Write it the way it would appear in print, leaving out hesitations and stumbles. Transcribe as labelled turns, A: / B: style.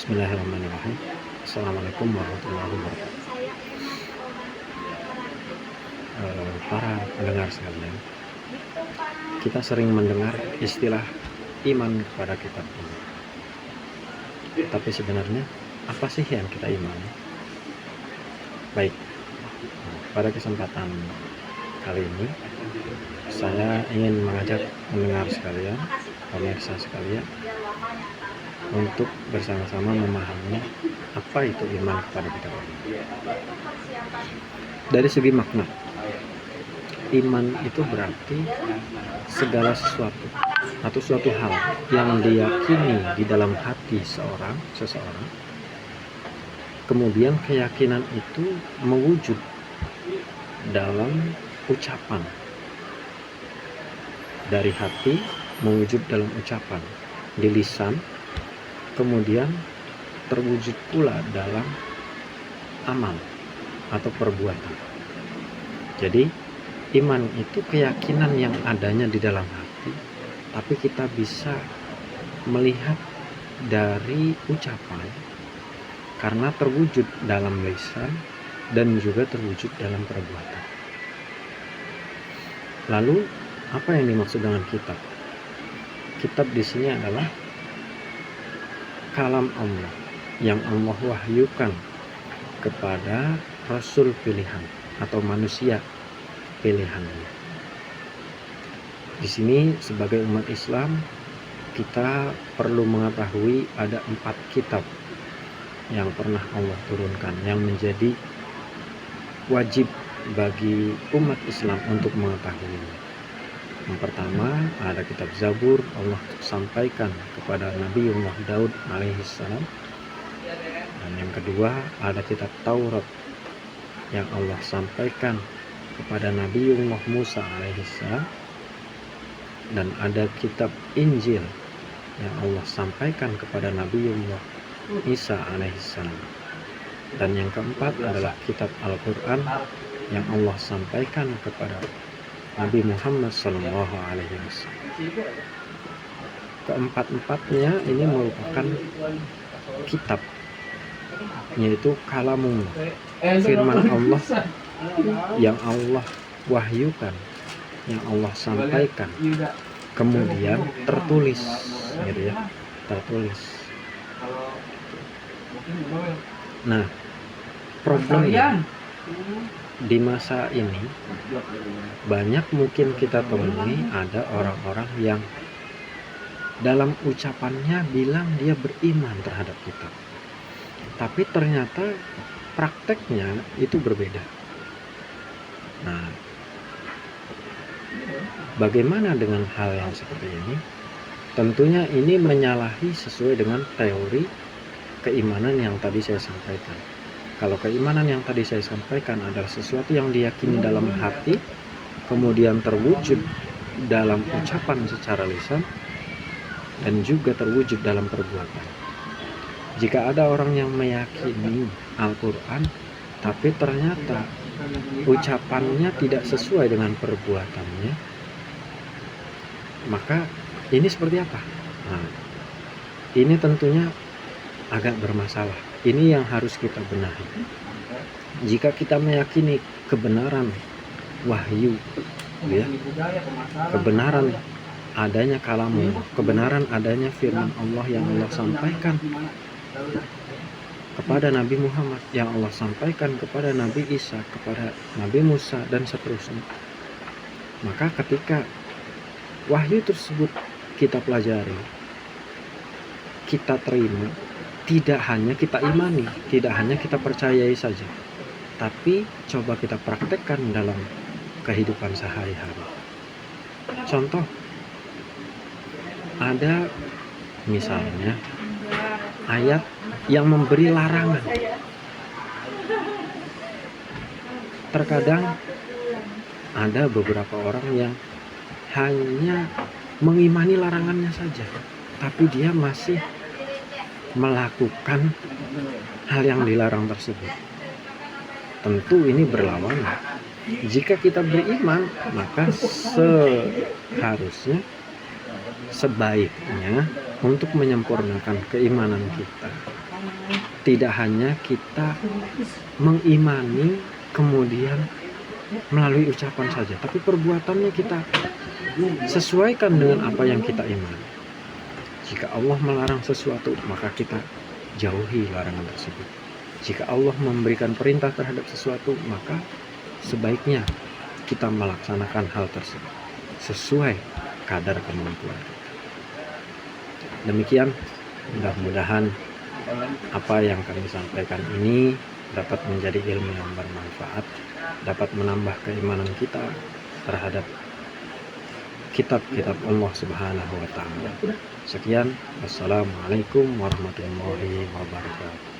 A: Bismillahirrahmanirrahim. Assalamualaikum warahmatullahi wabarakatuh. Para pendengar sekalian, kita sering mendengar istilah iman kepada kitab ini. Tapi sebenarnya apa sih yang kita imani? Baik, pada kesempatan kali ini saya ingin mengajak pendengar sekalian, pemirsa sekalian, untuk bersama-sama memahami apa itu iman kepada kitab ini. Dari segi makna, iman itu berarti segala sesuatu atau suatu hal yang diyakini di dalam hati seseorang, kemudian keyakinan itu mewujud dalam ucapan, dari hati mewujud dalam ucapan di lisan, kemudian terwujud pula dalam amal atau perbuatan. Jadi iman itu keyakinan yang adanya di dalam hati, tapi kita bisa melihat dari ucapan karena terwujud dalam lisan dan juga terwujud dalam perbuatan. Lalu apa yang dimaksud dengan kitab? Kitab di sini adalah kalam Allah yang Allah wahyukan kepada Rasul pilihan atau manusia pilihannya. Di sini sebagai umat Islam kita perlu mengetahui ada 4 kitab yang pernah Allah turunkan yang menjadi wajib bagi umat Islam untuk mengetahuinya. Yang pertama ada kitab Zabur, Allah sampaikan kepada Nabiullah Daud alaihissalam. Dan yang kedua ada kitab Taurat yang Allah sampaikan kepada Nabiullah Musa alaihissalam. Dan ada kitab Injil yang Allah sampaikan kepada Nabiullah Isa alaihissalam. Dan yang keempat adalah kitab Al-Quran yang Allah sampaikan kepada Nabi Muhammad Sallallahu Alaihi Wasallam. Keempat-empatnya ini merupakan kitab, yaitu kalamullah, firman Allah yang Allah wahyukan, yang Allah sampaikan, kemudian tertulis, gitu ya, tertulis. Nah, problemnya di masa ini banyak mungkin kita temui ada orang-orang yang dalam ucapannya bilang dia beriman terhadap kita, tapi ternyata prakteknya itu berbeda. Nah, bagaimana dengan hal yang seperti ini? Tentunya ini menyalahi sesuai dengan teori keimanan yang tadi saya sampaikan. Kalau keimanan yang tadi saya sampaikan adalah sesuatu yang diyakini dalam hati, kemudian terwujud dalam ucapan secara lisan, dan juga terwujud dalam perbuatan. Jika ada orang yang meyakini Al-Quran, tapi ternyata ucapannya tidak sesuai dengan perbuatannya, maka ini seperti apa? Nah, ini tentunya agak bermasalah. Ini yang harus kita benahi. Jika kita meyakini kebenaran wahyu, ya, kebenaran adanya kalamullah, kebenaran adanya firman Allah yang Allah sampaikan kepada Nabi Muhammad, yang Allah sampaikan kepada Nabi Isa, kepada Nabi Musa, dan seterusnya, maka ketika wahyu tersebut kita pelajari, kita terima, tidak hanya kita imani, tidak hanya kita percayai saja, tapi coba kita praktekkan dalam kehidupan sehari-hari. Contoh, ada misalnya ayat yang memberi larangan. Terkadang ada beberapa orang yang hanya mengimani larangannya saja, tapi dia masih melakukan hal yang dilarang tersebut. Tentu ini berlawanan. Jika kita beriman, maka seharusnya, sebaiknya untuk menyempurnakan keimanan kita, tidak hanya kita mengimani kemudian melalui ucapan saja, tapi perbuatannya kita sesuaikan dengan apa yang kita imani. Jika Allah melarang sesuatu, maka kita jauhi larangan tersebut. Jika Allah memberikan perintah terhadap sesuatu, maka sebaiknya kita melaksanakan hal tersebut sesuai kadar kemampuan kita. Demikian, mudah-mudahan apa yang kami sampaikan ini dapat menjadi ilmu yang bermanfaat, dapat menambah keimanan kita terhadap kitab-kitab Allah Subhanahu wa Ta'ala. Sekian, wassalamualaikum warahmatullahi wabarakatuh.